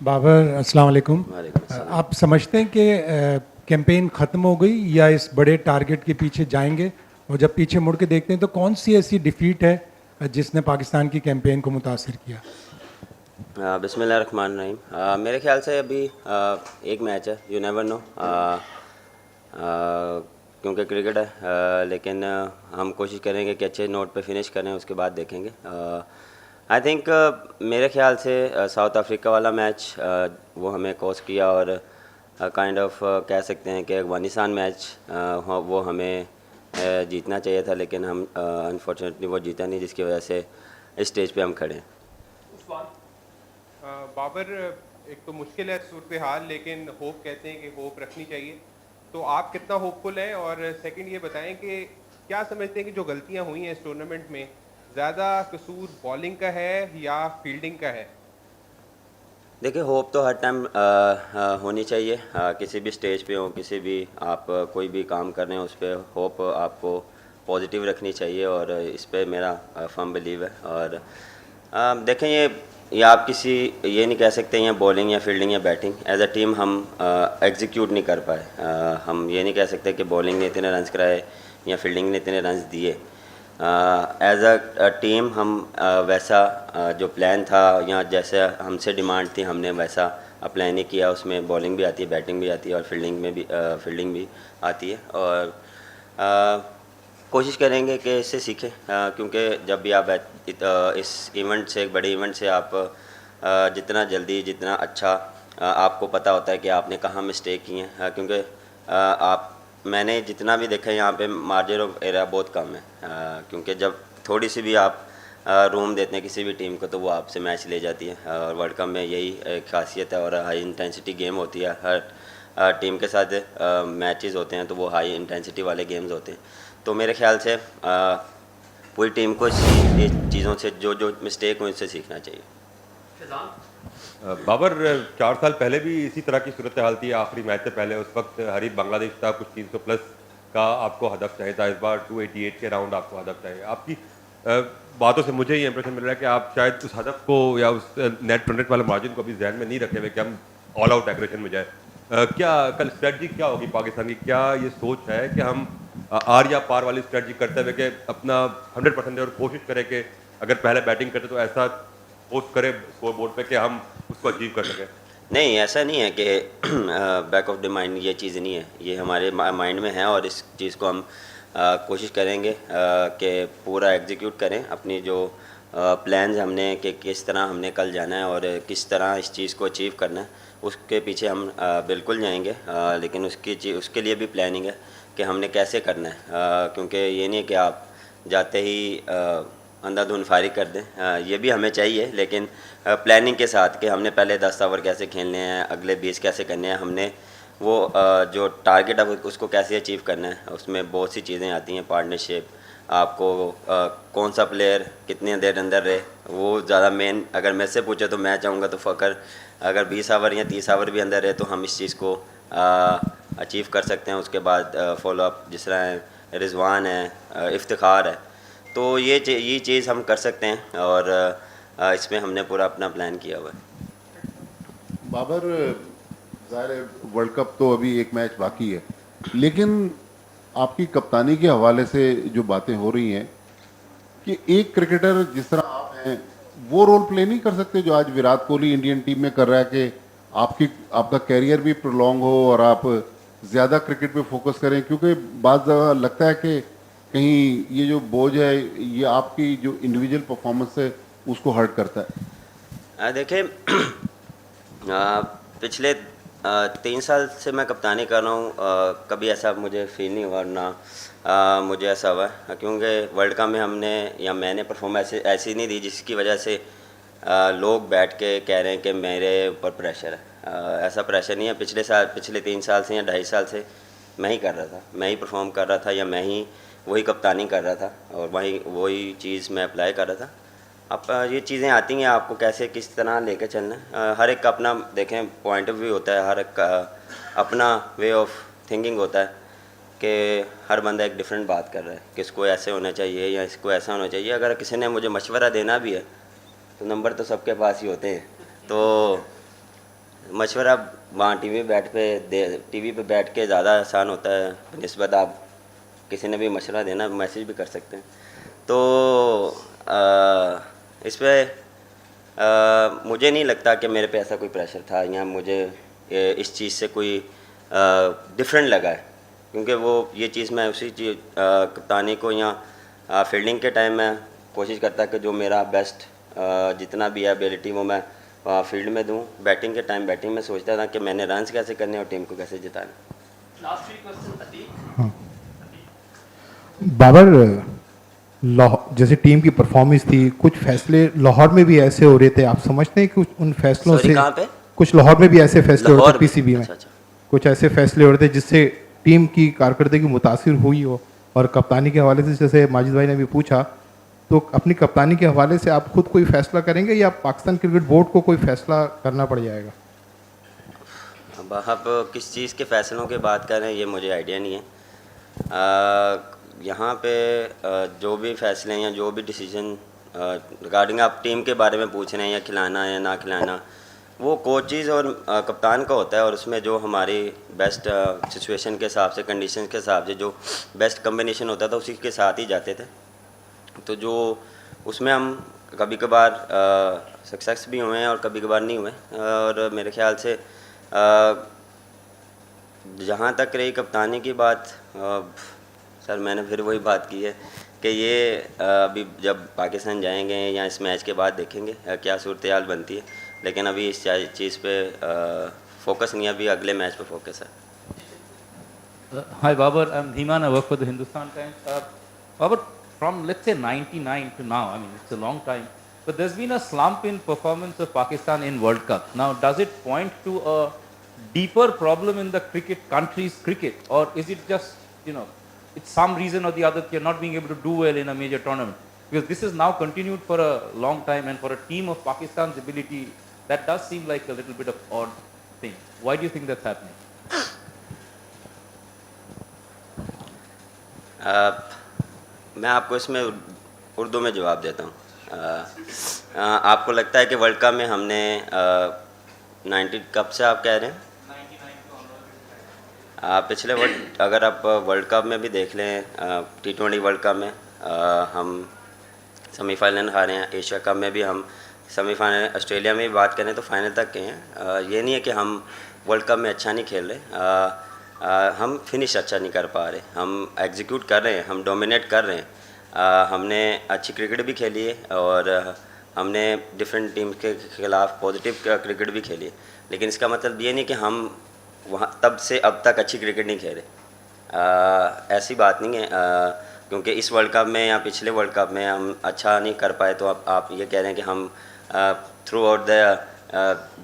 बाबर अस्सलाम वालेकुम। वालेकुम अस्सलाम। आप समझते हैं कि कैंपेन ख़त्म हो गई या इस बड़े टारगेट के पीछे जाएंगे? और जब पीछे मुड़ के देखते हैं तो कौन सी ऐसी डिफ़ीट है जिसने पाकिस्तान की कैंपेन को मुतासिर किया? बिस्मिल्लाहिर्रहमानिर्रहीम। मेरे ख्याल से अभी एक मैच है, यू नेवर नो, क्योंकि क्रिकेट है। लेकिन हम कोशिश करेंगे कि अच्छे नोट पे फिनिश करें, उसके बाद देखेंगे। आई थिंक मेरे ख्याल से साउथ अफ्रीका वाला मैच वो हमें कोस किया, और काइंड ऑफ कह सकते हैं कि अफगानिस्तान मैच वो हमें जीतना चाहिए था, लेकिन हम अनफॉर्चुनेटली वो जीता नहीं, जिसकी वजह से इस स्टेज पे हम खड़े हैं। बाबर, एक तो मुश्किल है सूरत हाल, लेकिन होप कहते हैं कि होप रखनी चाहिए। तो आप कितना होपफुल हैं? और सेकंड ये बताएं कि क्या समझते हैं कि जो गलतियां हुई हैं इस टूर्नामेंट में, ज़्यादा कसूर बॉलिंग का है या फील्डिंग का है? देखिए, होप तो हर टाइम होनी चाहिए। किसी भी स्टेज पे हो, किसी भी आप कोई भी काम कर रहे हैं, उस पर होप आपको पॉजिटिव रखनी चाहिए, और इस पे मेरा फर्म बिलीव है। और देखें, ये आप किसी ये नहीं कह सकते ये बॉलिंग या फील्डिंग या बैटिंग, एज अ टीम हम एग्जीक्यूट नहीं कर पाए। हम ये नहीं कह सकते कि बॉलिंग ने इतने रन्स कराए या फील्डिंग ने इतने रन्स दिए। एज अ टीम हम वैसा जो प्लान था या जैसे हमसे डिमांड थी, हमने वैसा प्लान ही किया। उसमें बॉलिंग भी आती है, बैटिंग भी आती है, और फील्डिंग भी आती है। और कोशिश करेंगे कि इससे सीखें, क्योंकि जब भी आप इस इवेंट से, एक बड़े इवेंट से आप जितना जल्दी, जितना अच्छा आपको पता होता है कि आपने कहाँ मिस्टेक की हैं, क्योंकि आप मैंने जितना भी देखा है यहाँ पे मार्जिन ऑफ एरर बहुत कम है। क्योंकि जब थोड़ी सी भी आप रूम देते हैं किसी भी टीम को, तो वो आपसे मैच ले जाती है। और वर्ल्ड कप में यही एक खासियत है, और हाई इंटेंसिटी गेम होती है। हर टीम के साथ मैचेस होते हैं, तो वो हाई इंटेंसिटी वाले गेम्स होते हैं। तो मेरे ख्याल से पूरी टीम को इस चीज़ों से, जो जो मिस्टेक हुई, उससे सीखना चाहिए। बाबर, 4 साल पहले भी इसी तरह की सूरत हाल थी। आखिरी मैच से पहले उस वक्त हरीफ बांग्लादेश था, कुछ 300 प्लस का आपको हदफ चाहिए था। इस बार 288 के राउंड आपको हदफ चाहिए। आपकी बातों से मुझे ये इंप्रेशन मिल रहा है कि आप शायद उस हदफ को या उस नेट रन रेट वाले मार्जिन को अभी जहन में नहीं रखे हुए कि हम ऑल आउट एग्रेशन में जाए। क्या कल स्ट्रेटजी क्या होगी पाकिस्तान की? क्या ये सोच है कि हम आर या पार वाली स्ट्रेटजी करते हुए कि अपना 100% और कोशिश करें कि अगर पहले बैटिंग करते तो ऐसा पोस्ट करें स्कोर बोर्ड पे कि हम उसको अचीव कर सकें? नहीं, ऐसा नहीं है कि बैक ऑफ द माइंड ये चीज़ नहीं है, ये हमारे माइंड में है, और इस चीज़ को हम कोशिश करेंगे कि पूरा एग्जीक्यूट करें। अपनी जो प्लान्स हमने कि किस तरह हमने कल जाना है और किस तरह इस चीज़ को अचीव करना है, उसके पीछे हम बिल्कुल जाएंगे। लेकिन उसके लिए भी प्लानिंग है कि हमने कैसे करना है, क्योंकि ये नहीं है कि आप जाते ही अंधाधुन फारिग कर दें। ये भी हमें चाहिए, लेकिन प्लानिंग के साथ कि हमने पहले 10 ओवर कैसे खेलने हैं, अगले 20 कैसे करने हैं, हमने वो जो टारगेट है उसको कैसे अचीव करना है। उसमें बहुत सी चीज़ें आती हैं, पार्टनरशिप, आपको कौन सा प्लेयर कितने देर अंदर रहे, वो ज़्यादा मेन। अगर मैं से पूछे तो मैं चाहूँगा तो फ़कर अगर 20 ओवर या 30 ओवर भी अंदर रहे तो हम इस चीज़ को अचीव कर सकते हैं। उसके बाद फॉलोअप जिस तरह है, रिजवान है, इफ्तिखार है, तो ये चीज़ हम कर सकते हैं, और इसमें हमने पूरा अपना प्लान किया हुआ है। बाबर, ज़ाहिर है वर्ल्ड कप तो अभी एक मैच बाकी है, लेकिन आपकी कप्तानी के हवाले से जो बातें हो रही हैं कि एक क्रिकेटर जिस तरह आप हैं वो रोल प्ले नहीं कर सकते जो आज विराट कोहली इंडियन टीम में कर रहा है, कि आपका कैरियर भी प्रोलॉन्ग हो और आप ज़्यादा क्रिकेट पे फोकस करें, क्योंकि बाद लगता है कि कहीं ये जो बोझ है ये आपकी जो इंडिविजुअल परफॉर्मेंस है उसको हर्ट करता है। देखिए, पिछले 3 साल से मैं कप्तानी कर रहा हूँ, कभी ऐसा मुझे फील नहीं हुआ ना मुझे ऐसा हुआ, क्योंकि वर्ल्ड कप में हमने या मैंने परफॉर्मेंस ऐसी नहीं दी जिसकी वजह से लोग बैठ के कह रहे हैं कि मेरे ऊपर प्रेशर है। ऐसा प्रेशर नहीं है। पिछले 3 साल से या 2.5 साल से मैं ही कर रहा था, मैं ही परफॉर्म कर रहा था, या मैं ही वही कप्तानी कर रहा था, और वही चीज़ मैं अप्लाई कर रहा था। अब ये चीज़ें आती हैं, आपको कैसे किस तरह लेके चलना है। हर एक का अपना देखें पॉइंट ऑफ व्यू होता है, हर एक का अपना वे ऑफ थिंकिंग होता है, कि हर बंदा एक डिफरेंट बात कर रहा है कि इसको ऐसे होना चाहिए या इसको ऐसा होना चाहिए। अगर किसी ने मुझे मशवरा देना भी है तो नंबर तो सबके पास ही होते हैं। तो मशवरा वहाँ टीवी पे बैठ के ज़्यादा आसान होता है निस्बत आप किसी ने भी मशवरा देना, मैसेज भी कर सकते हैं। तो इस पे मुझे नहीं लगता कि मेरे पे ऐसा कोई प्रेशर था या मुझे इस चीज़ से कोई डिफरेंट लगा है, क्योंकि वो ये चीज़ मैं उसी चीज़ कप्तानी को या फील्डिंग के टाइम में कोशिश करता कि जो मेरा बेस्ट जितना भी है एबिलिटी वो मैं फील्ड में दूं। बैटिंग के टाइम बैटिंग में सोचता था कि मैंने रन्स कैसे करने और टीम को कैसे जिताना। बाबर, जैसे टीम की परफॉर्मेंस थी, कुछ फैसले लाहौर में भी ऐसे हो रहे थे, आप समझते हैं कि उन फैसलों Sorry, से कहाँ पे? कुछ लाहौर में भी ऐसे फैसले हो रहे लाहौर थे में? पीसीबी में, अच्छा। कुछ ऐसे फैसले हो रहे थे जिससे टीम की कारकर्दगी मुतासिर हुई हो, और कप्तानी के हवाले से जैसे माजिद भाई ने भी पूछा, तो अपनी कप्तानी के हवाले से आप खुद कोई फैसला करेंगे या पाकिस्तान क्रिकेट बोर्ड को कोई फैसला करना पड़ जाएगा? अब आप किस चीज़ के फ़ैसलों की बात कर रहे हैं ये मुझे आइडिया नहीं है। यहाँ पे जो भी फैसले हैं या जो भी डिसीजन रिगार्डिंग आप टीम के बारे में पूछ रहे हैं या खिलाना है या ना खिलाना, वो कोचेज़ और कप्तान का होता है, और उसमें जो हमारी बेस्ट सिचुएशन के हिसाब से, कंडीशन के हिसाब से जो बेस्ट कम्बिनेशन होता था उसी के साथ ही जाते थे। तो जो उसमें हम कभी कभार सक्सेस भी हुए हैं और कभी कभार नहीं हुए, और मेरे ख्याल से जहाँ तक रही कप्तानी की बात, सर मैंने फिर वही बात की है कि ये अभी जब पाकिस्तान जाएंगे या इस मैच के बाद देखेंगे क्या सूरत हाल बनती है, लेकिन अभी इस चीज़ पे फोकस नहीं है, अभी अगले मैच पे फोकस है। Hi Babar, I'm Dhiman. I work for the Hindustan Times. Babar, from let's say 99 to now, I mean it's a long time, but there's been a slump in performance of Pakistan in World Cup. Now, does it point to a deeper problem in the country's cricket, or is it just, it's some reason or the other that you're not being able to do well in a major tournament? Because this is now continued for a long time, and for a team of Pakistan's ability, that does seem like a little bit of odd thing. Why do you think that's happening? मैं आपको इसमें उर्दू में जवाब देता हूँ। आपको लगता है कि वर्ल्ड कप में हमने 90 कब से आप कह रहे हैं? पिछले अगर आप वर्ल्ड कप में भी देख लें, T20 वर्ल्ड कप में हम सेमीफाइनल हारे हैं, एशिया कप में भी हम सेमीफाइनल, ऑस्ट्रेलिया में भी बात करें तो फाइनल तक गए हैं। ये नहीं है कि हम वर्ल्ड कप में अच्छा नहीं खेल रहे, हम फिनिश अच्छा नहीं कर पा रहे, हम एग्जीक्यूट कर रहे हैं, हम डोमिनेट कर रहे हैं। हमने अच्छी क्रिकेट भी खेली है और हमने डिफरेंट टीम के ख़िलाफ़ पॉजिटिव क्रिकेट भी खेली है, लेकिन इसका मतलब ये नहीं कि हम वहाँ तब से अब तक अच्छी क्रिकेट नहीं खेले। ऐसी बात नहीं है, क्योंकि इस वर्ल्ड कप में या पिछले वर्ल्ड कप में हम अच्छा नहीं कर पाए तो आप ये कह रहे हैं कि हम थ्रू आउट द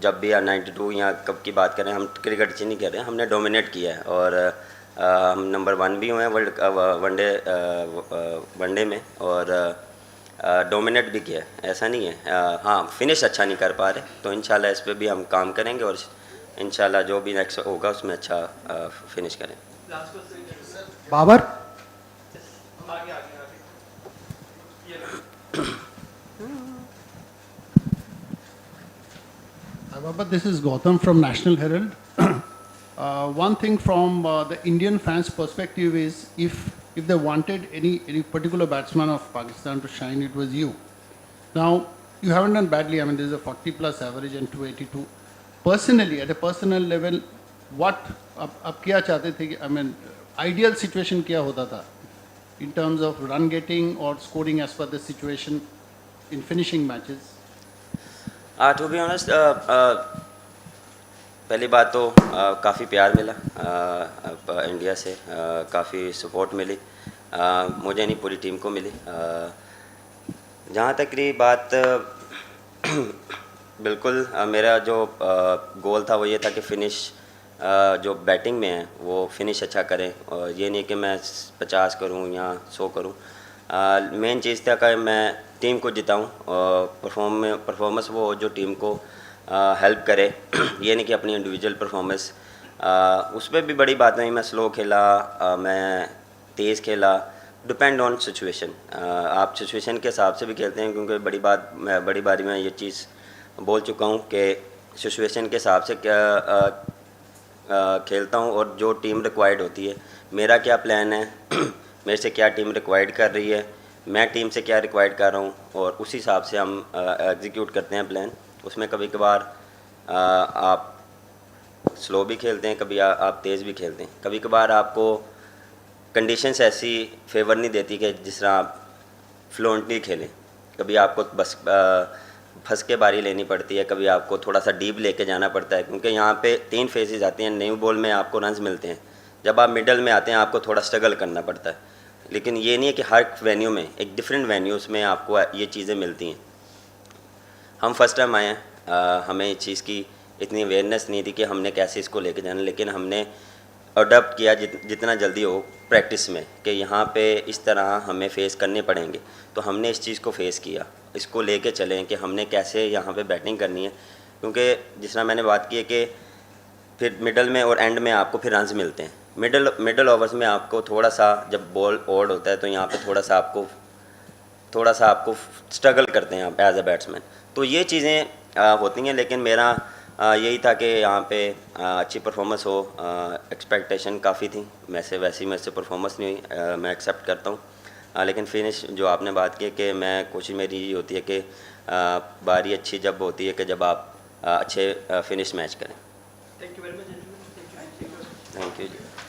जब भी 92 या कब की बात करें हम क्रिकेट अच्छी नहीं कर रहे हैं, हमने डोमिनेट किया है और हम नंबर 1 भी हुए हैं वनडे में और डोमिनेट भी किया है, ऐसा नहीं है। हाँ, फिनिश अच्छा नहीं कर पा रहे, तो इंशाल्लाह इस पे भी हम काम करेंगे और इंशाल्लाह जो भी नेक्स्ट होगा उसमें अच्छा फिनिश करें। Babar, Baba, this is Gautam from National Herald. One thing from the Indian fans' perspective is if they wanted any particular batsman of Pakistan to shine, it was you. Now, you haven't done badly. I mean, there's a 40 plus average and 282. Personally, at a personal level, what आप क्या चाहते थे? I mean, ideal situation क्या होता था in terms of run getting or scoring as per the situation in finishing matches? To be honest, पहली बात तो काफ़ी प्यार मिला इंडिया से, काफ़ी सपोर्ट मिली, मुझे नहीं पूरी टीम को मिली। जहाँ तक रही बात, बिल्कुल मेरा जो गोल था वो ये था कि फिनिश जो बैटिंग में है वो फिनिश अच्छा करें, और ये नहीं कि मैं 50 करूँ या 100 करूँ। मेन चीज़ था कि मैं टीम को जिताऊँ और परफॉर्मेंस वो हो जो टीम को हेल्प करे, ये नहीं कि अपनी इंडिविजुअल परफॉर्मेंस। उस पर भी बड़ी बात नहीं, मैं स्लो खेला, मैं तेज़ खेला, डिपेंड ऑन सिचुएशन। आप सिचुएशन के हिसाब से भी खेलते हैं, क्योंकि बड़ी बारी में ये चीज़ बोल चुका हूँ कि सिचुएशन के हिसाब से क्या खेलता हूँ और जो टीम रिक्वायर्ड होती है, मेरा क्या प्लान है मेरे से क्या टीम रिक्वायर्ड कर रही है, मैं टीम से क्या रिक्वायर्ड कर रहा हूँ, और उस हिसाब से हम एग्जीक्यूट करते हैं प्लान। उसमें कभी कभार आप स्लो भी खेलते हैं, कभी आप तेज़ भी खेलते हैं, कभी कभार आपको कंडीशंस ऐसी फेवर नहीं देती कि जिस तरह आप फ्लुएंटली खेलें, कभी आपको बस फंस के बारी लेनी पड़ती है, कभी आपको थोड़ा सा डीप लेके जाना पड़ता है, क्योंकि यहाँ पे 3 फेजेस आती हैं। न्यू बॉल में आपको रन्स मिलते हैं, जब आप मिडल में आते हैं आपको थोड़ा स्ट्रगल करना पड़ता है, लेकिन ये नहीं है कि हर वेन्यू में, एक डिफरेंट वेन्यूज़ में आपको ये चीज़ें मिलती हैं। हम फर्स्ट टाइम आए हैं, हमें इस चीज़ की इतनी अवेयरनेस नहीं थी कि हमने कैसे इसको लेके जाना, लेकिन हमने अडॉप्ट किया जितना जल्दी हो प्रैक्टिस में कि यहाँ पे इस तरह हमें फ़ेस करने पड़ेंगे, तो हमने इस चीज़ को फ़ेस किया, इसको लेके चलें कि हमने कैसे यहाँ पे बैटिंग करनी है, क्योंकि जिस तरह मैंने बात की है कि फिर मिडल में और एंड में आपको फिर रन्स मिलते हैं। मिडल ओवर्स में आपको थोड़ा सा जब बॉल ओड होता है तो यहाँ पे थोड़ा सा आपको स्ट्रगल करते हैं आप एज अ बैट्समैन, तो ये चीज़ें होती हैं। लेकिन मेरा यही था कि यहाँ पे अच्छी परफॉर्मेंस हो, एक्सपेक्टेशन काफ़ी थी, वैसी मेरे से परफॉर्मेंस नहीं हुई, मैं एक्सेप्ट करता हूँ। लेकिन फिनिश जो आपने बात की कि मैं कोशिश मेरी ये होती है कि बारी अच्छी जब होती है कि जब आप अच्छे फिनिश मैच करें। Thank you very much, gentlemen. Thank you. Thank you ji.